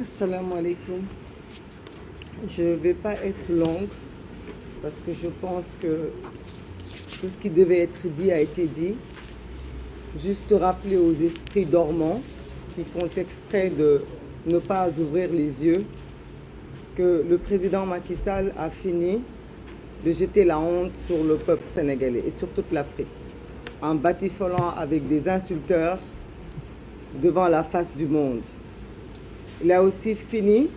Assalamu alaikum. Je ne vais pas être longue parce que je pense que tout ce qui devait être dit a été dit. Juste rappeler aux esprits dormants qui font exprès de ne pas ouvrir les yeux que le président Macky Sall a fini de jeter la honte sur le peuple sénégalais et sur toute l'Afrique en batifolant avec des insulteurs devant la face du monde. Il a aussi fini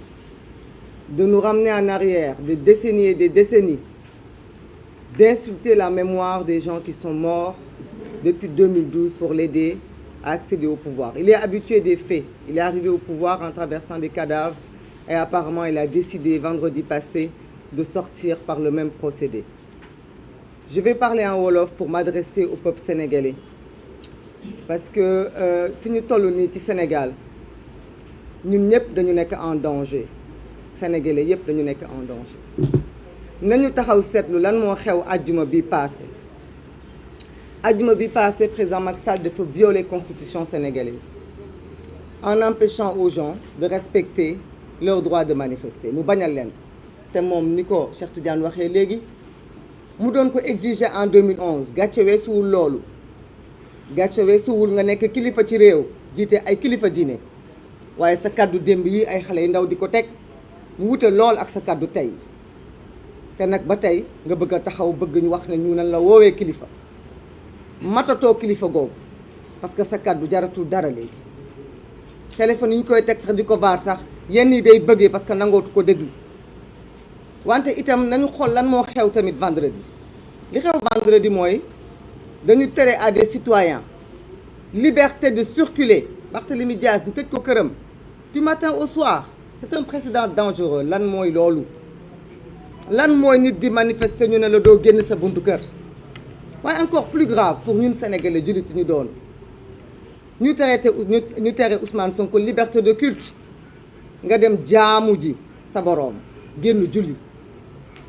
de nous ramener en arrière des décennies et des décennies, d'insulter la mémoire des gens qui sont morts depuis 2012 pour l'aider à accéder au pouvoir. Il est habitué des faits. Il est arrivé au pouvoir en traversant des cadavres et apparemment il a décidé vendredi passé de sortir par le même procédé. Je vais parler en wolof pour m'adresser au peuple sénégalais parce que fi ñu toll nii ci Sénégal ñun ñëpp dañu nekk en danger sénégalais yëpp dañu nekk en danger nañu taxaw seetlu lan moo xew àjjuma bi passé président Macky Sall dafa violer constitution sénégalaise en empêchant aux gens de respecter leur droit de manifester mu bañal leen te moom ni ko Cheikh Tidiane waxee léegi mu doon ko exiger en 2011 gàcce weesuwul loolu gàcce weesuwul nga nekk kilifa ci réew jiite ay kilifa diine waaye sa kàddu démb yi ay xale yu ndaw di ko teg mu wute lool ak sa kàddu tey te nag ba tey nga bëgg a taxaw bëgg ñu wax ne ñu nan la woowee kilifa matatoo kilifa googu parce que sa kàddu jaratul dara léegi téléphone yi ñu koy teg sax di ko vaar sax yenn yi day bëggee parce que nangootu ko déglu wante itam nañu xool lan moo xew tamit vendredi li xew vendredi mooy dañu tere à des citoyens liberté de circuler Barthélémy Dias du tëj ko këram du matin au soir c'est un précédent dangereux lan mooy loolu lan mooy nit di manifester ñu ne la doo génn sa buntu kër waaye encore plus grave pour ñun sénégalais jullit ñu doon ñu tere Ousmane Sonko liberté de culte nga dem jaamu ji sa boroom génn julli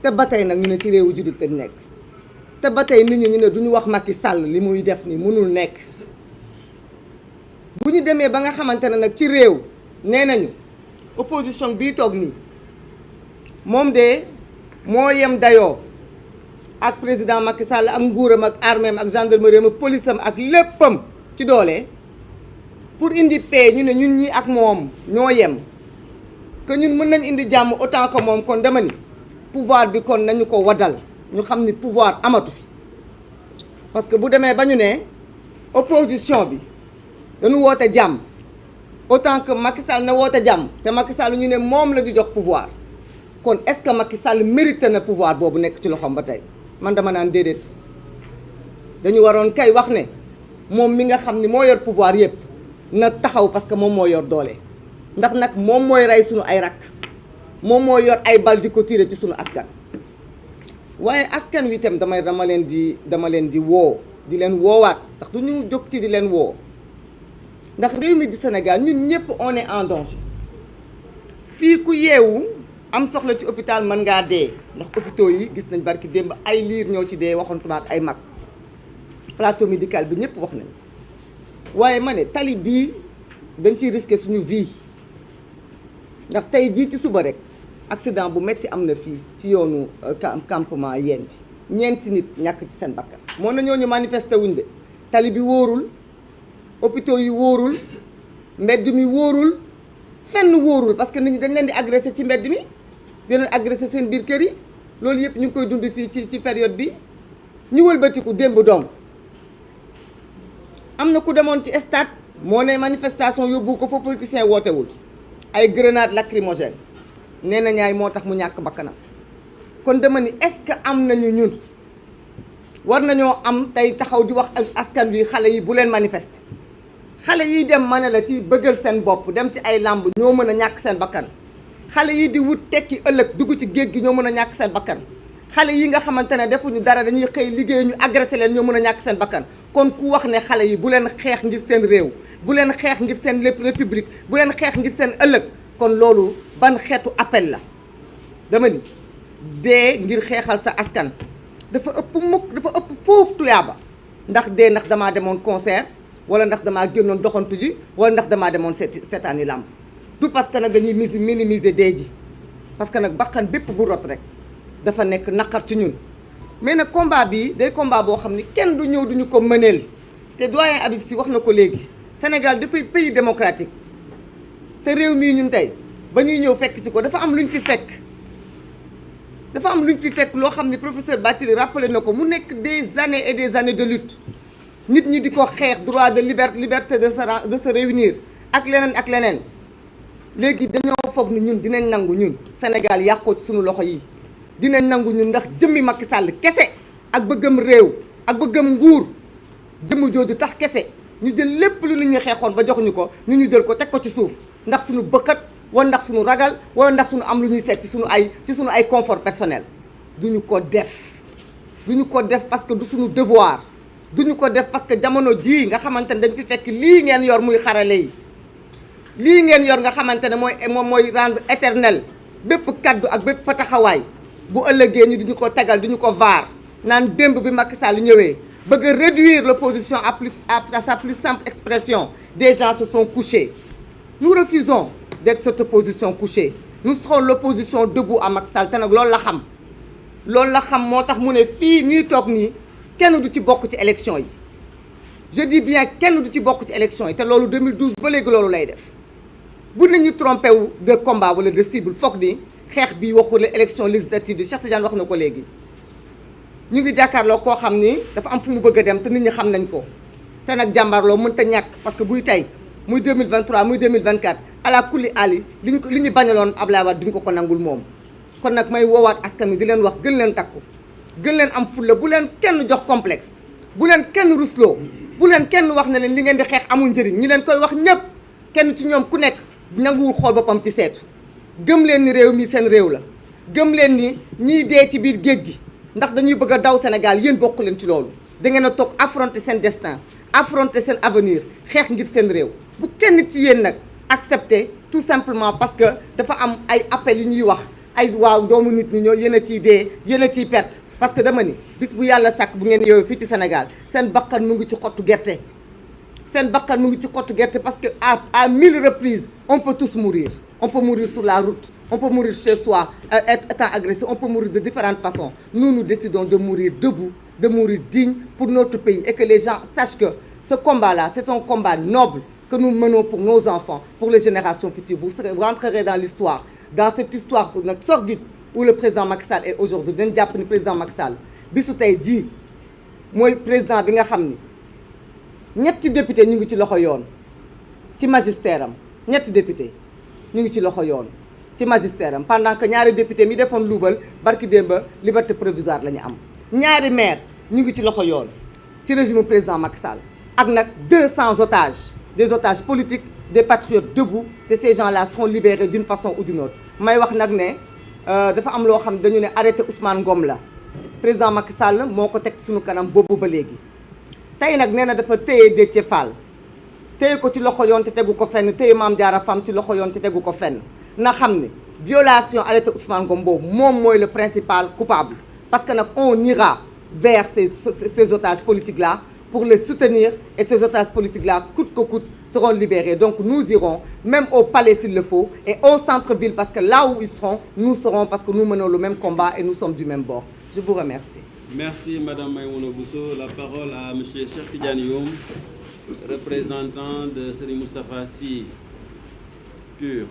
te ba tey nag ñu ne ci réewu jullit lañ nekk te ba tey nit ñi ñu ne duñu wax Macky Sall li muy def ni mënul nekk bu ñu demee ba nga xamante ne nag ci réew nee nañu opposition bii toog nii moom de moo yem dayoo ak président Macky Sall ak nguuram ak arméem ak gendarmerie ak police am ak léppam ci doole pour indi paix ñu ne ñun ñi ak moom ñoo yem que ñun mën nañ indi jàmm autant que moom kon dama ni pouvoir bi kon nañu ko waddal ñu xam ni pouvoir amatu fi parce que bu demee ba ñu ne opposition bi dañu woote jàmm autant que Macky Sall na woote jàmm te Macky Sall ñu ne moom la di jox pouvoir kon est-ce que Macky Sall mérite na pouvoir boobu nekk ci loxoom ba tey man dama naan déedéet dañu waroon kay wax ne moom mi nga xam ni moo yor pouvoir yépp na taxaw parce que moom moo yor doole ndax nag moom mooy rey sunu ay rakk moom moo yor ay bal di ko tiire ci sunu askan waaye askan wi itam dama leen di woo di leen woowaat ndax du ñu jóg ci di leen woo ndax réew mi di Sénégal ñun ñëpp on est en danger fii ku yeewu am soxla ci hôpital mën ngaa dee ndax hôpitaux yi gis nañ barki démb ay liir ñoo ci dee waxantuma ak ay mag plateau médical bi ñëpp wax nañ waaye ma ne tali bii dañ ciy risqué suñu vie ndax tey jii ci suba rek accident bu metti am na fii ci yoonu campement yeen bi ñeenti nit ñàkk ci seen bakkan moo na ñooñu manifesté wuñ de tali bi wóorul hôpitaux yi wóorul mbedd mi wóorul fenn wóorul parce que nit ñi dañ leen di agressé ci mbedd mi di leen agressé seen biir kër yi loolu yëpp ñu ngi koy dund fii ci période bi ñu wëlbatiku démb donc am na ku demoon ci stade moo ne manifestation yóbbu ko fa politicien wootewul ay grenade lacrymogène nee na ñaay moo tax mu ñàkk bakkanam kon dama ni est-ce que am nañu ñun war nañoo am tey taxaw di wax askan wi xale yi bu leen manifester xale yi dem ma ne la ci bëggal seen bopp dem ci ay làmb ñoo mën a ñàkk seen bakkan xale yi di wut tekki ëllëg dugg ci géej gi ñoo mën a ñàkk seen bakkan xale yi nga xamante ne defuñu dara dañuy xëy liggéey ñu agressé leen ñoo mën a ñàkk seen bakkan kon ku wax ne xale yi bu leen xeex ngir seen réew bu leen xeex ngir seen lépp république bu leen xeex ngir seen ëllëg kon loolu ban xeetu appel la dama ni dee ngir xeexal sa askan dafa ëpp foofu tuyaaba ndax dee ndax damaa demoon concert wala ndax damaa génnoon doxantu ji wala ndax damaa demoon seetaani làmb du parce que nag dañuy minimiser dee ji parce que nag bakkan bépp bu rot rek dafa nekk naqar ci ñun mais nag combat bi day combat boo xam ni kenn du ñëw duñu ko mëneel te doyen Habib Sy wax na ko léegi Sénégal dafay pays démocratique te réew mii ñun tey ba ñuy ñëw fekk si ko dafa am luñ fi fekk loo xam ni professeur Bathily rappelé na ko mu nekk des années et des années de lutte nit ñi di ko xeex droit de liberté de se réunir ak leneen léegi dañoo foog ni ñun dinañ nangu ñun Sénégal yàqoo ci suñu loxo yi dinañ nangu ñun ndax jëmmi Macky Sall kese ak bëggam réew ak bëggam nguur jëmm jooju tax kese ñu jël lépp lu nit ñi xeexoon ba joxuñu ko ñu jël ko teg ko ci suuf ndax suñu bëkkat wala ndax suñu ragal wala ndax suñu am lu ñuy seet ci suñu ay confort personnel duñu ko def parce que du suñu devoir duñu ko def parce que jamono jii nga xamante ne dañ fi fekk lii ngeen yor muy xarale yi lii ngeen yor nga xamante ne mooy rendre éternel bépp kaddu ak bépp taxawaay bu ëllëgee ñu duñu ko tegal duñu ko vaar naan démb bi Macky Sall ñëwee bëgg a réduire l'opposition à sa plus simple expression des gens se sont couchés nous refusons d'être cette opposition couchée nous serons l'opposition debout à Macky Sall te nag loolu la xam moo tax mu ne fii ñuy toog nii kenn du ci bokk ci élection yi je dis bien kenn du ci bokk ci élection yi te loolu 2012 ba léegi loolu lay def bu nit ñi trompé wu de combat wala de cible foog ni xeex bi waxu la élection législative bi Cheikh Tidiane wax na ko léegi ñu ngi jàkkaarloo koo xam ni dafa am fu mu bëgg a dem te nit ñi xam nañ ko te nag jàmbaarloo mënta ñàkk parce que buy tey muy 2023 muy 2024 ala kulli ali li ñu bañaloon Ablaye Wade duñ ko nangul moom kon nag may woowaat askan wi di leen wax gën leen takku gën leen am fulla bu leen kenn jox complexe bu leen kenn rusloo bu leen kenn wax ne leen li ngeen di xeex amul njëriñ ñi leen koy wax ñëpp kenn ci ñoom ku nekk nanguwul xool boppam ci seetu gëm leen ni réew mi seen réew la gëm leen ni ñiy dee ci biir géej gi ndax dañuy bëgg a daw Sénégal yéen bokk leen ci loolu da ngeen a toog affronter seen destin affronter seen avenir xeex ngir seen réew bu kenn ci yéen nag accepter tout simplement parce que dafa am ay appels yu ñuy wax ay waaw doomu nit ñi ñoo yéen a ciy dee yéen a ciy perte parce que dama ni bis bu yàlla sàkk bu ngeen yow fii ci Sénégal seen bakkan mu ngi ci xottu gerte parce que à 1000 reprises on peut tous mourir on peut mourir sur la route on peut mourir chez soi étant agressé on peut mourir de différentes façons nous décidons de mourir debout de mourir digne pour notre pays et que les gens sachent que ce combat-là c'est un combat noble que nous menons pour nos enfants pour les générations futures vous rentrerez dans l'histoire dans cette histoire nag sordide où le président Macky Sall est aujourd'hui dañ jàpp ni président Macky Sall bisu tey jii mooy président bi nga xam ni ñetti député ñu ngi ci loxo yoon ci magistère am ñetti député ñu ngi ci loxo yoon ci magistère am pendant que ñaari député mi defoon luubal barki démba liberté provisoire la ñu am ñaari maire ñu ngi ci loxo yoon ci régime président Macky Sall ak nag 200 otages des otages politiques des patriotes debout te ces gens-là seront libérés d'une façon ou d'une autre may wax nag ne dafa am loo xam dañu ne arrêté Ousmane Ngom la président Macky Sall moo ko teg suñu kanam boobu ba léegi tey nag nee na dafa téye Déthié Fall téye ko ci loxo yoon te tegu ko fenn téye Mame Diarra Fam ci loxo yoon te tegu ko fenn na xam ne violation arrêté Ousmane Ngom boobu moom mooy le principal coupable parce que nag on ira vers ces otages politiques là pour les soutenir et ces otages politiques-là, coûte que coûte, seront libérés. Donc nous irons, même au palais s'il le faut, et au centre-ville, parce que là où ils seront, nous serons, parce que nous menons le même combat et nous sommes du même bord. Je vous remercie. Merci Madame Maïmouna Bousso. La parole à Monsieur Cheikh Tidiane Youm, représentant de Serigne Moustapha Sy PUR.